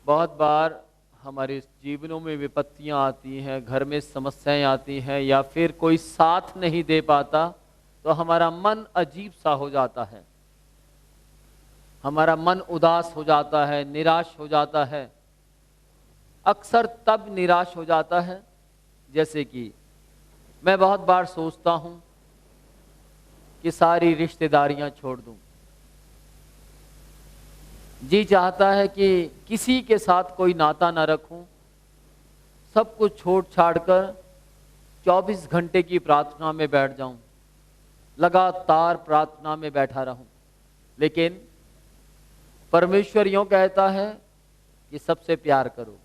बहुत बार हमारे जीवनों में विपत्तियां आती हैं, घर में समस्याएं आती हैं, या फिर कोई साथ नहीं दे पाता तो हमारा मन अजीब सा हो जाता है, हमारा मन उदास हो जाता है, निराश हो जाता है। अक्सर तब निराश हो जाता है जैसे कि मैं बहुत बार सोचता हूं कि सारी रिश्तेदारियां छोड़ दूं। जी चाहता है कि किसी के साथ कोई नाता ना रखूं, सब कुछ छोड़ छाड़ कर 24 घंटे की प्रार्थना में बैठ जाऊं, लगातार प्रार्थना में बैठा रहूं। लेकिन परमेश्वर यूं कहता है कि सबसे प्यार करो।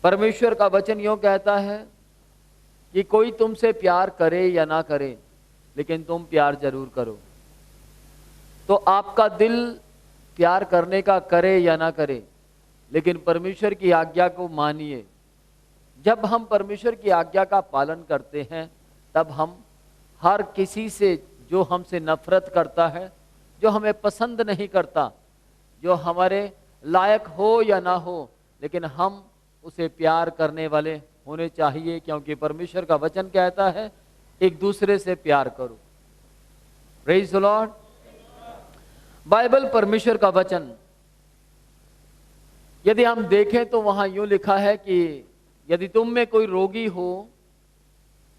परमेश्वर का वचन यूं कहता है कि कोई तुमसे प्यार करे या ना करे, लेकिन तुम प्यार जरूर करो। तो आपका दिल प्यार करने का करे या ना करे, लेकिन परमेश्वर की आज्ञा को मानिए। जब हम परमेश्वर की आज्ञा का पालन करते हैं, तब हम हर किसी से जो हमसे नफरत करता है, जो हमें पसंद नहीं करता, जो हमारे लायक हो या ना हो, लेकिन हम उसे प्यार करने वाले होने चाहिए, क्योंकि परमेश्वर का वचन कहता है एक दूसरे से प्यार करो। Praise the Lord. बाइबल परमेश्वर का वचन यदि हम देखें तो वहां यूं लिखा है कि यदि तुम में कोई रोगी हो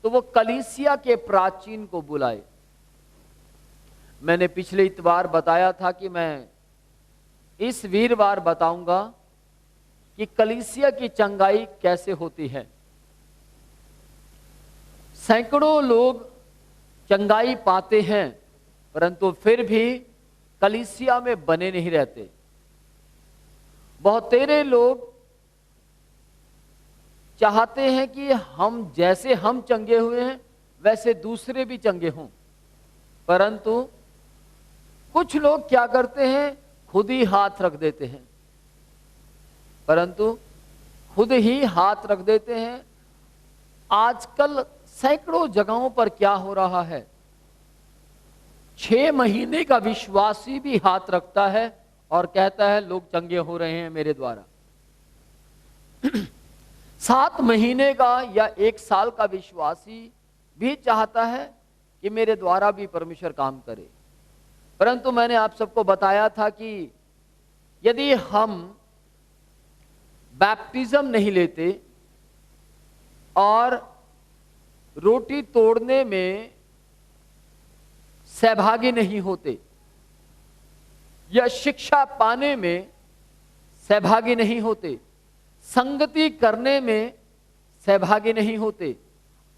तो वो कलीसिया के प्राचीन को बुलाए। मैंने पिछले इतवार बताया था कि मैं इस वीरवार बताऊंगा कि कलीसिया की चंगाई कैसे होती है। सैकड़ों लोग चंगाई पाते हैं, परंतु फिर भी कलीसिया में बने नहीं रहते। बहुत तेरे लोग चाहते हैं कि हम जैसे हम चंगे हुए हैं वैसे दूसरे भी चंगे हों, परंतु कुछ लोग क्या करते हैं, खुद ही हाथ रख देते हैं। परंतु खुद ही हाथ रख देते हैं। आजकल सैकड़ों जगहों पर क्या हो रहा है, 6 महीने का विश्वासी भी हाथ रखता है और कहता है लोग चंगे हो रहे हैं मेरे द्वारा। 7 महीने का या 1 साल का विश्वासी भी चाहता है कि मेरे द्वारा भी परमेश्वर काम करे। परंतु मैंने आप सबको बताया था कि यदि हम बैप्टिज्म नहीं लेते और रोटी तोड़ने में सहभागी नहीं होते या शिक्षा पाने में सहभागी नहीं होते, संगति करने में सहभागी नहीं होते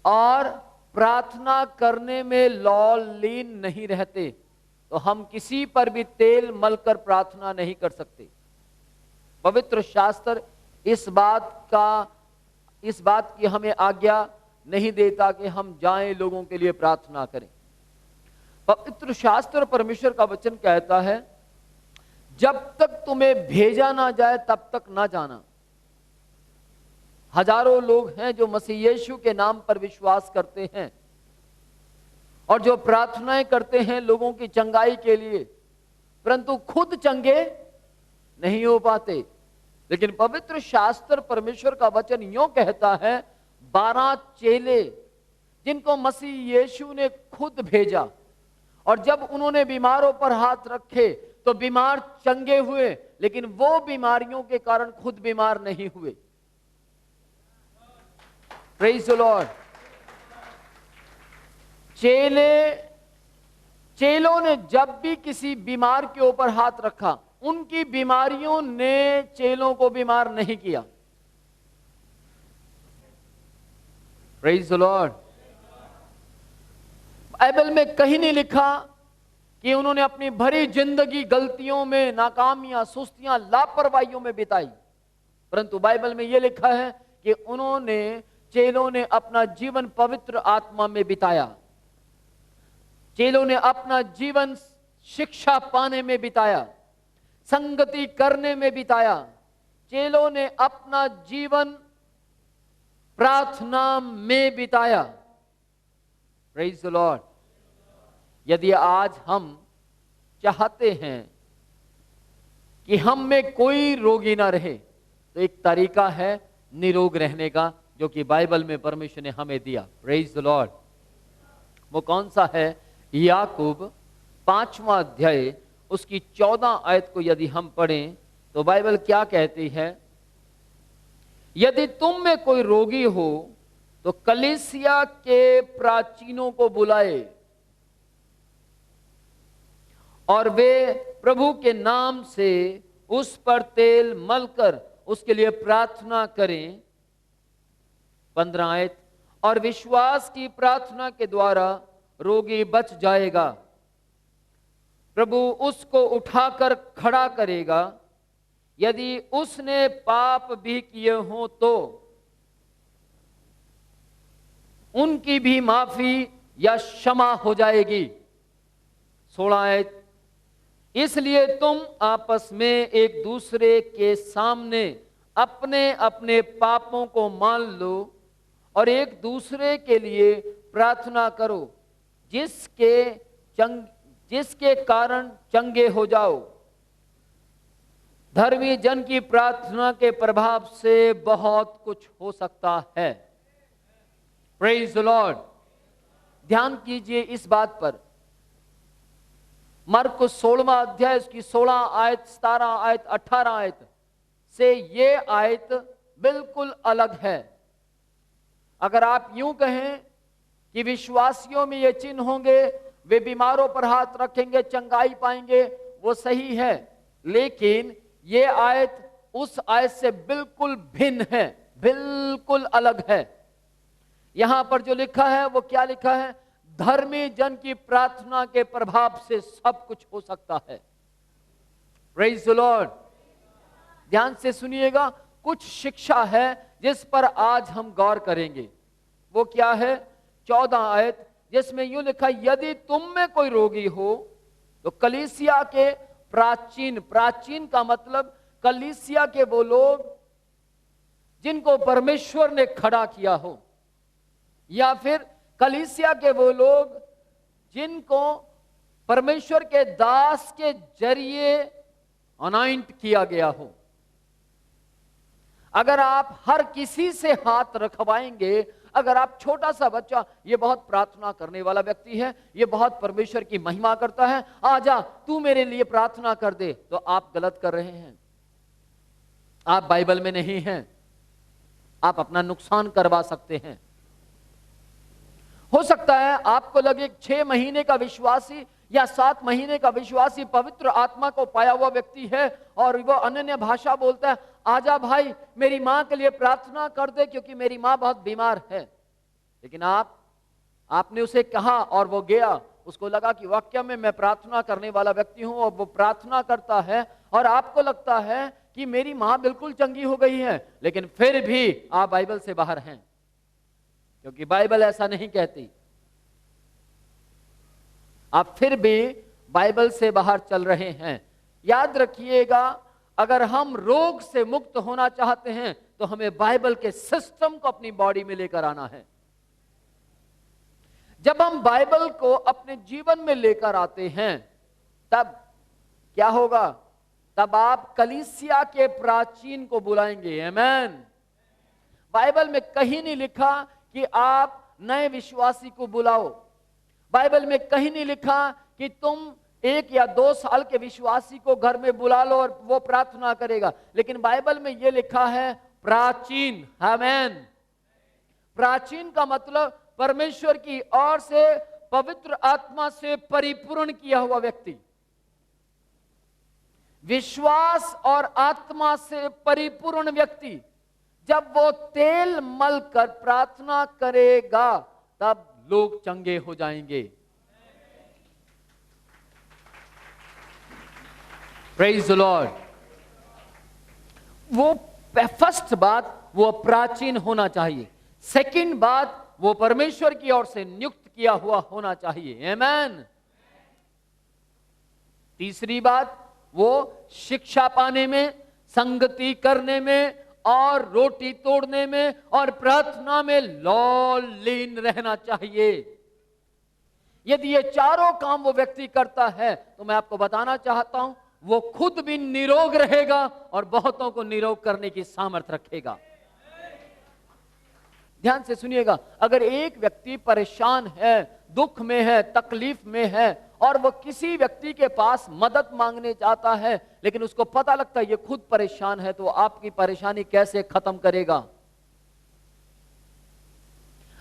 और प्रार्थना करने में लौलीन नहीं रहते, तो हम किसी पर भी तेल मलकर प्रार्थना नहीं कर सकते। पवित्र शास्त्र इस बात की हमें आज्ञा नहीं देता कि हम जाएं लोगों के लिए प्रार्थना करें। पवित्र शास्त्र परमेश्वर का वचन कहता है जब तक तुम्हें भेजा ना जाए तब तक ना जाना। हजारों लोग हैं जो मसीह यीशु के नाम पर विश्वास करते हैं और जो प्रार्थनाएं करते हैं लोगों की चंगाई के लिए, परंतु खुद चंगे नहीं हो पाते। लेकिन पवित्र शास्त्र परमेश्वर का वचन यूं कहता है, 12 चेले जिनको मसीह यीशु ने खुद भेजा, और जब उन्होंने बीमारों पर हाथ रखे तो बीमार चंगे हुए, लेकिन वो बीमारियों के कारण खुद बीमार नहीं हुए। Praise the Lord. चेलों ने जब भी किसी बीमार के ऊपर हाथ रखा, उनकी बीमारियों ने चेलों को बीमार नहीं किया। Praise the Lord. बाइबल में कहीं नहीं लिखा कि उन्होंने अपनी भरी जिंदगी गलतियों में, नाकामियां, सुस्तियां, लापरवाहियों में बिताई, परंतु बाइबल में यह लिखा है कि चेलों ने अपना जीवन पवित्र आत्मा में बिताया। चेलों ने अपना जीवन शिक्षा पाने में बिताया, संगति करने में बिताया। चेलों ने अपना जीवन प्रार्थना में बिताया। Praise the Lord. यदि आज हम चाहते हैं कि हम में कोई रोगी ना रहे, तो एक तरीका है निरोग रहने का, जो कि बाइबल में परमेश्वर ने हमें दिया। Praise the Lord. वो कौन सा है? याकूब 5वां अध्याय उसकी 14 आयत को यदि हम पढ़ें तो बाइबल क्या कहती है? यदि तुम में कोई रोगी हो तो कलीसिया के प्राचीनों को बुलाए और वे प्रभु के नाम से उस पर तेल मलकर उसके लिए प्रार्थना करें। 15 आयत, और विश्वास की प्रार्थना के द्वारा रोगी बच जाएगा, प्रभु उसको उठाकर खड़ा करेगा। यदि उसने पाप भी किए हों तो उनकी भी माफी या क्षमा हो जाएगी। 16 आयत, इसलिए तुम आपस में एक दूसरे के सामने अपने अपने पापों को मान लो और एक दूसरे के लिए प्रार्थना करो, जिसके कारण चंगे हो जाओ। धर्मी जन की प्रार्थना के प्रभाव से बहुत कुछ हो सकता है। Praise the Lord. ध्यान कीजिए इस बात पर। मरकुस 16वां अध्याय उसकी 16 आयत, 17 आयत, 18 आयत से ये आयत बिल्कुल अलग है। अगर आप यूं कहें कि विश्वासियों में ये चिन्ह होंगे, वे बीमारों पर हाथ रखेंगे चंगाई पाएंगे, वो सही है, लेकिन ये आयत उस आयत से बिल्कुल भिन्न है, बिल्कुल अलग है। यहां पर जो लिखा है वो क्या लिखा है? धर्मी जन की प्रार्थना के प्रभाव से सब कुछ हो सकता है। Praise the Lord. ध्यान से सुनिएगा, कुछ शिक्षा है जिस पर आज हम गौर करेंगे। वो क्या है? 14 आयत, जिसमें यूं लिखा, यदि तुम में कोई रोगी हो तो कलीसिया के प्राचीन, प्राचीन का मतलब कलीसिया के वो लोग जिनको परमेश्वर ने खड़ा किया हो, या फिर कलीसिया के वो लोग जिनको परमेश्वर के दास के जरिए अनॉइंट किया गया हो। अगर आप हर किसी से हाथ रखवाएंगे, अगर आप छोटा सा बच्चा, ये बहुत प्रार्थना करने वाला व्यक्ति है, ये बहुत परमेश्वर की महिमा करता है, आजा तू मेरे लिए प्रार्थना कर दे, तो आप गलत कर रहे हैं। आप बाइबल में नहीं हैं, आप अपना नुकसान करवा सकते हैं। हो सकता है आपको लगे 6 महीने का विश्वासी या 7 महीने का विश्वासी पवित्र आत्मा को पाया हुआ व्यक्ति है और वो अनन्य भाषा बोलता है, आजा भाई मेरी मां के लिए प्रार्थना कर दे क्योंकि मेरी मां बहुत बीमार है। लेकिन आपने उसे कहा और वो गया, उसको लगा कि वाकई में मैं प्रार्थना करने वाला व्यक्ति हूं, और वो प्रार्थना करता है और आपको लगता है कि मेरी मां बिल्कुल चंगी हो गई है, लेकिन फिर भी आप बाइबल से बाहर हैं, क्योंकि बाइबल ऐसा नहीं कहती। आप फिर भी बाइबल से बाहर चल रहे हैं। याद रखिएगा, अगर हम रोग से मुक्त होना चाहते हैं तो हमें बाइबल के सिस्टम को अपनी बॉडी में लेकर आना है। जब हम बाइबल को अपने जीवन में लेकर आते हैं तब क्या होगा? तब आप कलीसिया के प्राचीन को बुलाएंगे। आमीन। बाइबल में कहीं नहीं लिखा कि आप नए विश्वासी को बुलाओ। बाइबल में कहीं नहीं लिखा कि तुम 1 या 2 साल के विश्वासी को घर में बुला लो और वो प्रार्थना करेगा, लेकिन बाइबल में यह लिखा है प्राचीन। आमीन। प्राचीन का मतलब परमेश्वर की ओर से पवित्र आत्मा से परिपूर्ण किया हुआ व्यक्ति, विश्वास और आत्मा से परिपूर्ण व्यक्ति जब वो तेल मलकर प्रार्थना करेगा तब लोग चंगे हो जाएंगे। Praise the Lord. वो फर्स्ट बात वो प्राचीन होना चाहिए। सेकंड बात वो परमेश्वर की ओर से नियुक्त किया हुआ होना चाहिए। आमीन। तीसरी बात वो शिक्षा पाने में, संगति करने में और रोटी तोड़ने में और प्रार्थना में लीन रहना चाहिए। यदि ये चारों काम वो व्यक्ति करता है तो मैं आपको बताना चाहता हूं वो खुद भी निरोग रहेगा और बहुतों को निरोग करने की सामर्थ्य रखेगा। ध्यान से सुनिएगा, अगर एक व्यक्ति परेशान है, दुख में है, तकलीफ में है और वो किसी व्यक्ति के पास मदद मांगने जाता है, लेकिन उसको पता लगता है ये खुद परेशान है, तो आपकी परेशानी कैसे खत्म करेगा?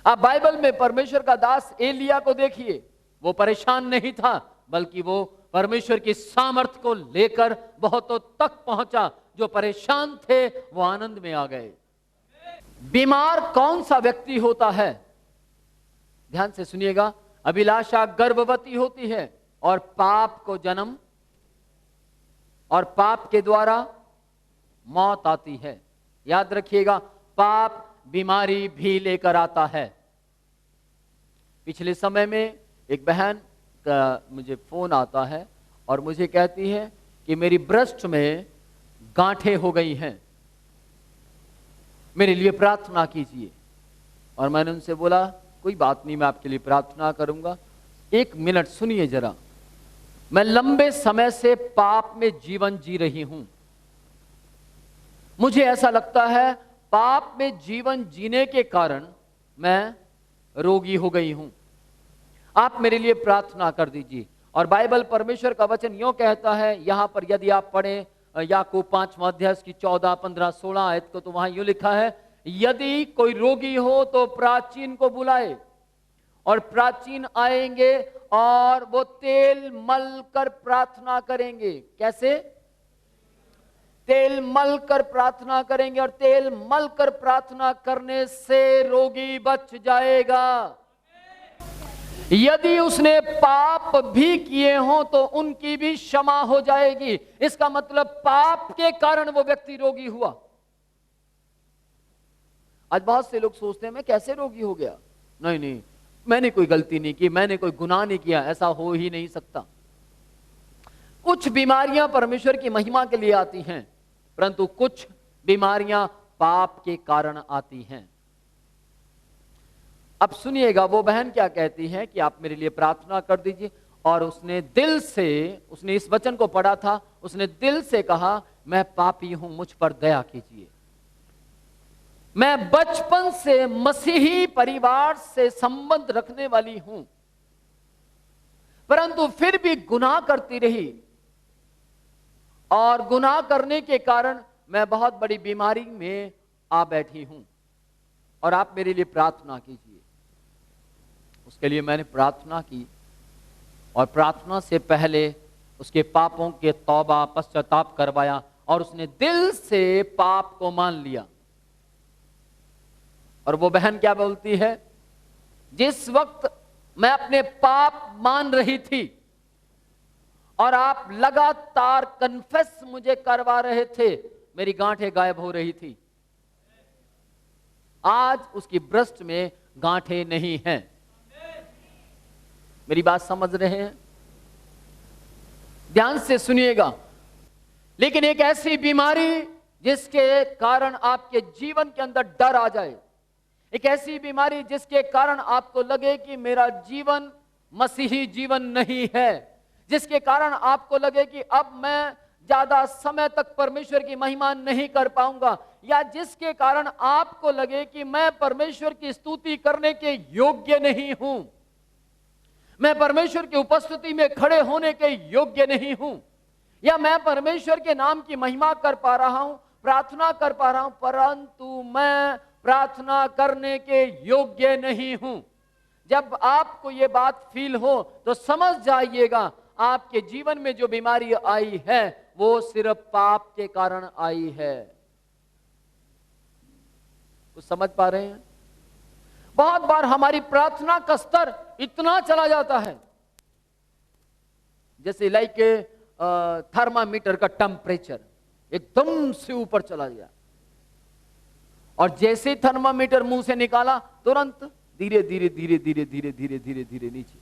आप बाइबल में परमेश्वर का दास एलिया को देखिए, वो परेशान नहीं था, बल्कि वो परमेश्वर की सामर्थ को लेकर बहुतों तक पहुंचा। जो परेशान थे वो आनंद में आ गए। बीमार कौन सा व्यक्ति होता है? ध्यान से सुनिएगा, अभिलाषा गर्भवती होती है और पाप को जन्म, और पाप के द्वारा मौत आती है। याद रखिएगा, पाप बीमारी भी लेकर आता है। पिछले समय में एक बहन का मुझे फोन आता है और मुझे कहती है कि मेरी ब्रेस्ट में गांठें हो गई हैं, मेरे लिए प्रार्थना कीजिए। और मैंने उनसे बोला कोई बात नहीं, मैं आपके लिए प्रार्थना करूंगा। 1 मिनट सुनिए जरा, मैं लंबे समय से पाप में जीवन जी रही हूं। मुझे ऐसा लगता है पाप में जीवन जीने के कारण मैं रोगी हो गई हूं, आप मेरे लिए प्रार्थना कर दीजिए। और बाइबल परमेश्वर का वचन यूं कहता है, यहां पर यदि आप पढ़ें याकूब 5वां अध्याय की 14, 15, 16 आयत को, तो वहां यूं लिखा है, यदि कोई रोगी हो तो प्राचीन को बुलाए और प्राचीन आएंगे और वो तेल मल कर प्रार्थना करेंगे। कैसे? तेल मल कर प्रार्थना करेंगे, और तेल मल कर प्रार्थना करने से रोगी बच जाएगा। यदि उसने पाप भी किए हों तो उनकी भी क्षमा हो जाएगी। इसका मतलब पाप के कारण वो व्यक्ति रोगी हुआ। आज बहुत से लोग सोचते हैं मैं कैसे रोगी हो गया? नहीं नहीं, मैंने कोई गलती नहीं की, मैंने कोई गुनाह नहीं किया, ऐसा हो ही नहीं सकता। कुछ बीमारियां परमेश्वर की महिमा के लिए आती हैं, परंतु कुछ बीमारियां पाप के कारण आती हैं। अब सुनिएगा, वो बहन क्या कहती है कि आप मेरे लिए प्रार्थना कर दीजिए। और उसने दिल से, उसने इस वचन को पढ़ा था, उसने दिल से कहा मैं पापी हूं, मुझ पर दया कीजिए। मैं बचपन से मसीही परिवार से संबंध रखने वाली हूं, परंतु फिर भी गुनाह करती रही, और गुनाह करने के कारण मैं बहुत बड़ी बीमारी में आ बैठी हूं, और आप मेरे लिए प्रार्थना कीजिए। उसके लिए मैंने प्रार्थना की, और प्रार्थना से पहले उसके पापों के तौबा पश्चाताप करवाया, और उसने दिल से पाप को मान लिया। और वो बहन क्या बोलती है, जिस वक्त मैं अपने पाप मान रही थी और आप लगातार कन्फेस मुझे करवा रहे थे, मेरी गांठें गायब हो रही थी। आज उसकी ब्रेस्ट में गांठें नहीं हैं। मेरी बात समझ रहे हैं? ध्यान से सुनिएगा। लेकिन एक ऐसी बीमारी जिसके कारण आपके जीवन के अंदर डर आ जाए, एक ऐसी बीमारी जिसके कारण आपको लगे कि मेरा जीवन मसीही जीवन नहीं है, जिसके कारण आपको लगे कि अब मैं ज्यादा समय तक परमेश्वर की महिमा नहीं कर पाऊंगा, या जिसके कारण आपको लगे कि मैं परमेश्वर की स्तुति करने के योग्य नहीं हूं, मैं परमेश्वर की उपस्थिति में खड़े होने के योग्य नहीं हूं, या मैं परमेश्वर के नाम की महिमा कर पा रहा हूं, प्रार्थना कर पा रहा हूं, परंतु मैं प्रार्थना करने के योग्य नहीं हूं। जब आपको यह बात फील हो तो समझ जाइएगा आपके जीवन में जो बीमारी आई है वो सिर्फ पाप के कारण आई है। कुछ समझ पा रहे हैं? बहुत बार हमारी प्रार्थना का स्तर इतना चला जाता है, जैसे लाइक थर्मामीटर का टेम्परेचर एकदम से ऊपर चला गया, और जैसे थर्मामीटर मुंह से निकाला तुरंत धीरे धीरे धीरे धीरे धीरे धीरे धीरे धीरे नीचे,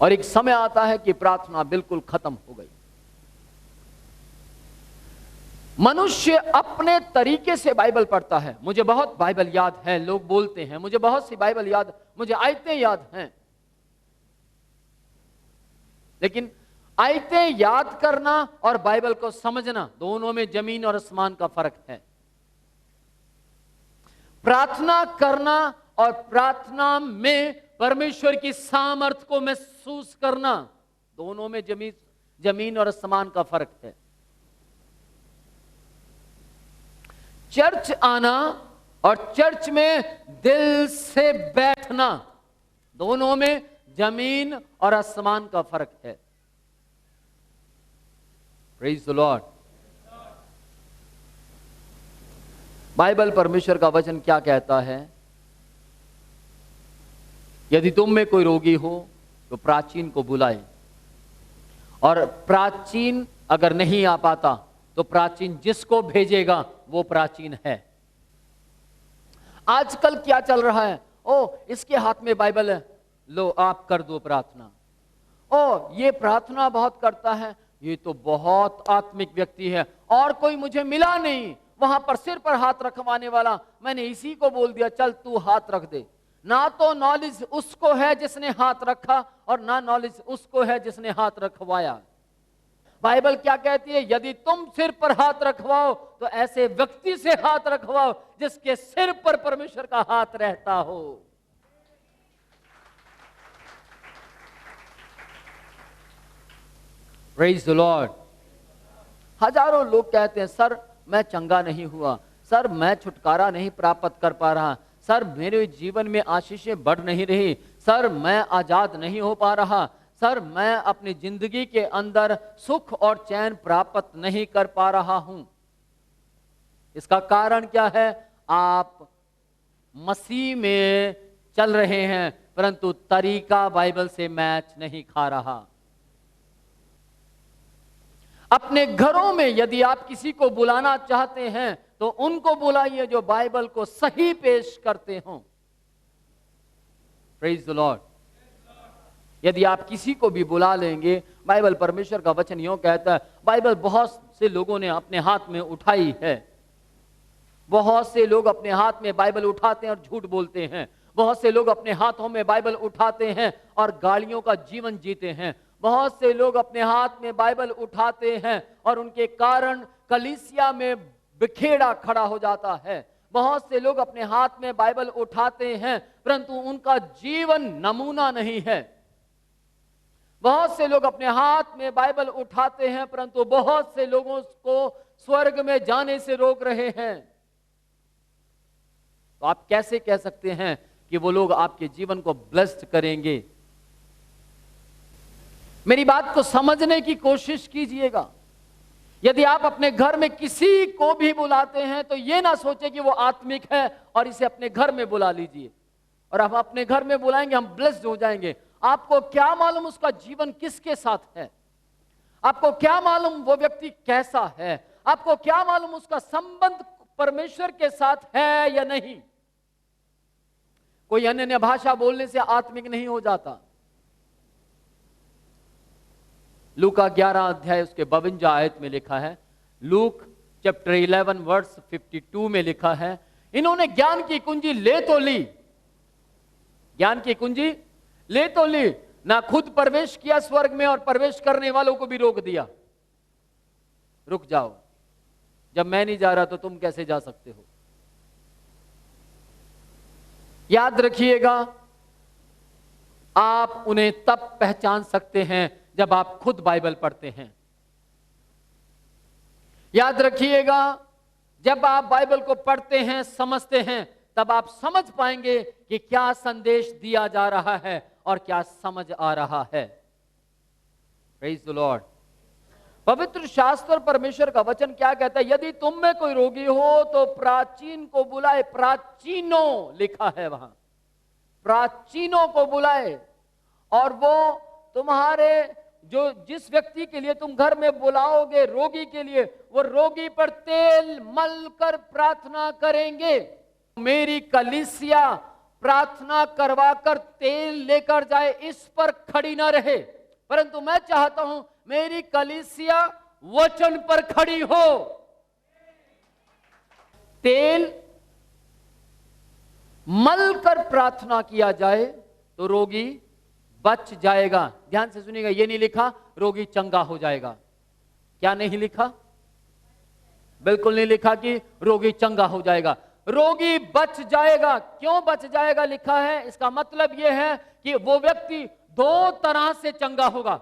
और एक समय आता है कि प्रार्थना बिल्कुल खत्म हो गई। मनुष्य अपने तरीके से बाइबल पढ़ता है। मुझे बहुत बाइबल याद है, लोग बोलते हैं मुझे बहुत सी बाइबल याद, मुझे आयतें याद हैं, लेकिन आयतें याद करना और बाइबल को समझना, दोनों में जमीन और आसमान का फर्क है। प्रार्थना करना और प्रार्थना में परमेश्वर की सामर्थ को महसूस करना, दोनों में जमीन और आसमान का फर्क है। चर्च आना और चर्च में दिल से बैठना, दोनों में जमीन और आसमान का फर्क है। Praise the Lord. बाइबल परमेश्वर का वचन क्या कहता है? यदि तुम में कोई रोगी हो तो प्राचीन को बुलाए, और प्राचीन अगर नहीं आ पाता तो प्राचीन जिसको भेजेगा वो प्राचीन है। आजकल क्या चल रहा है? ओ, इसके हाथ में बाइबल है, लो आप कर दो प्रार्थना। ओ, ये प्रार्थना बहुत करता है, ये तो बहुत आत्मिक व्यक्ति है, और कोई मुझे मिला नहीं वहां पर सिर पर हाथ रखवाने वाला, मैंने इसी को बोल दिया चल तू हाथ रख दे। ना तो नॉलेज उसको है जिसने हाथ रखा, और ना नॉलेज उसको है जिसने हाथ रखवाया। बाइबल क्या कहती है? यदि तुम सिर पर हाथ रखवाओ तो ऐसे व्यक्ति से हाथ रखवाओ जिसके सिर पर परमेश्वर का हाथ रहता हो। Praise the Lord. हजारों लोग कहते हैं सर मैं चंगा नहीं हुआ, सर मैं छुटकारा नहीं प्राप्त कर पा रहा, सर मेरे जीवन में आशीषें बढ़ नहीं रही, सर मैं आजाद नहीं हो पा रहा, सर मैं अपनी जिंदगी के अंदर सुख और चैन प्राप्त नहीं कर पा रहा हूं। इसका कारण क्या है? आप मसीह में चल रहे हैं परंतु तरीका बाइबल से मैच नहीं खा रहा। अपने घरों में यदि आप किसी को बुलाना चाहते हैं तो उनको बुलाइए जो बाइबल को सही पेश करते हों। Praise the Lord. यदि आप किसी को भी बुला लेंगे, बाइबल परमेश्वर का वचन यूं कहता है, बाइबल बहुत से लोगों ने अपने हाथ में उठाई है। बहुत से लोग अपने हाथ में बाइबल उठाते हैं और झूठ बोलते हैं। बहुत से लोग अपने हाथों में बाइबल उठाते हैं और गालियों का जीवन जीते हैं। बहुत से लोग अपने हाथ में बाइबल उठाते हैं और उनके कारण कलीसिया में बिखेड़ा खड़ा हो जाता है। बहुत से लोग अपने हाथ में बाइबल उठाते हैं परंतु उनका जीवन नमूना नहीं है। बहुत से लोग अपने हाथ में बाइबल उठाते हैं परंतु बहुत से लोगों को स्वर्ग में जाने से रोक रहे हैं। तो आप कैसे कह सकते हैं कि वो लोग आपके जीवन को ब्लेस्ड करेंगे? मेरी बात को समझने की कोशिश कीजिएगा। यदि आप अपने घर में किसी को भी बुलाते हैं तो यह ना सोचे कि वो आत्मिक है और इसे अपने घर में बुला लीजिए और हम अपने घर में बुलाएंगे हम ब्लेस्ड हो जाएंगे। आपको क्या मालूम उसका जीवन किसके साथ है? आपको क्या मालूम वो व्यक्ति कैसा है? आपको क्या मालूम उसका संबंध परमेश्वर के साथ है या नहीं? कोई अन्य भाषा बोलने से आत्मिक नहीं हो जाता। लूका 11 अध्याय उसके 52 आयत में लिखा है, लूक चैप्टर 11 वर्स 52 में लिखा है, इन्होंने ज्ञान की कुंजी ले तो ली, ज्ञान की कुंजी ले तो ली, ना खुद प्रवेश किया स्वर्ग में और प्रवेश करने वालों को भी रोक दिया। रुक जाओ, जब मैं नहीं जा रहा तो तुम कैसे जा सकते हो? याद रखिएगा, आप उन्हें तब पहचान सकते हैं जब आप खुद बाइबल पढ़ते हैं। याद रखिएगा, जब आप बाइबल को पढ़ते हैं, समझते हैं, तब आप समझ पाएंगे कि क्या संदेश दिया जा रहा है और क्या समझ आ रहा है। Praise the Lord. पवित्र शास्त्र परमेश्वर का वचन क्या कहता है? यदि तुम में कोई रोगी हो तो प्राचीन को बुलाए। प्राचीनों लिखा है वहां, प्राचीनों को बुलाए, और वो तुम्हारे जिस व्यक्ति के लिए तुम घर में बुलाओगे रोगी के लिए, वो रोगी पर तेल मल कर प्रार्थना करेंगे। मेरी कलीसिया प्रार्थना करवाकर तेल लेकर जाए इस पर खड़ी ना रहे, परंतु मैं चाहता हूं मेरी कलीसिया वचन पर खड़ी हो। तेल मल कर प्रार्थना किया जाए तो रोगी बच जाएगा। ध्यान से सुनिएगा, ये नहीं लिखा रोगी चंगा हो जाएगा। क्या नहीं लिखा? बिल्कुल नहीं लिखा कि रोगी चंगा हो जाएगा। रोगी बच जाएगा। क्यों बच जाएगा लिखा है? इसका मतलब यह है कि वो व्यक्ति दो तरह से चंगा होगा।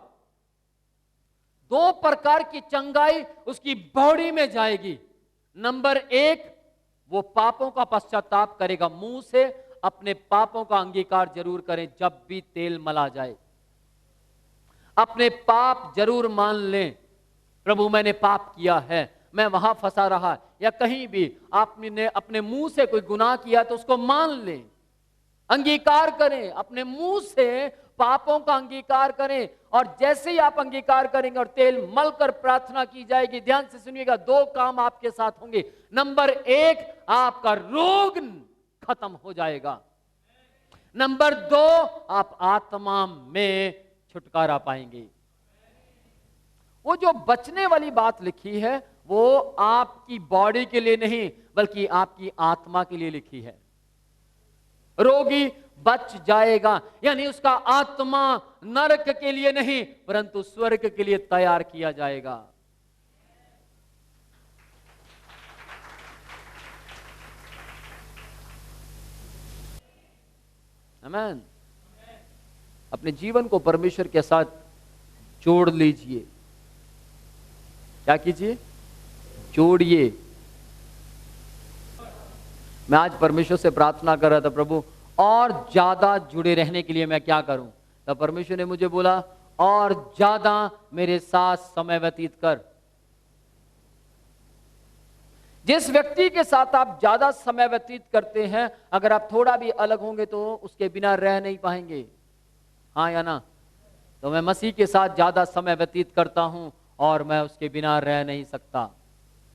दो प्रकार की चंगाई उसकी बॉडी में जाएगी। नंबर एक, वो पापों का पश्चाताप करेगा। मुंह से अपने पापों का अंगीकार जरूर करें। जब भी तेल मला जाए अपने पाप जरूर मान लें। प्रभु मैंने पाप किया है, मैं वहां फंसा रहा, या कहीं भी आपने अपने मुंह से कोई गुनाह किया तो उसको मान लें, अंगीकार करें। अपने मुंह से पापों का अंगीकार करें, और जैसे ही आप अंगीकार करेंगे और तेल मलकर प्रार्थना की जाएगी, ध्यान से सुनिएगा, दो काम आपके साथ होंगे। नंबर एक, आपका रोग खत्म हो जाएगा। नंबर दो, आप आत्मा में छुटकारा पाएंगे। वो जो बचने वाली बात लिखी है वो आपकी बॉडी के लिए नहीं बल्कि आपकी आत्मा के लिए लिखी है। रोगी बच जाएगा, यानी उसका आत्मा नरक के लिए नहीं परंतु स्वर्ग के लिए तैयार किया जाएगा। आमीन। अपने जीवन को परमेश्वर के साथ जोड़ लीजिए। क्या कीजिए? जोड़िए। मैं आज परमेश्वर से प्रार्थना कर रहा था, प्रभु और ज्यादा जुड़े रहने के लिए मैं क्या करूं? तब परमेश्वर ने मुझे बोला, और ज्यादा मेरे साथ समय व्यतीत कर। जिस व्यक्ति के साथ आप ज्यादा समय व्यतीत करते हैं, अगर आप थोड़ा भी अलग होंगे तो उसके बिना रह नहीं पाएंगे। हाँ या ना? तो मैं मसीह के साथ ज्यादा समय व्यतीत करता हूं और मैं उसके बिना रह नहीं सकता।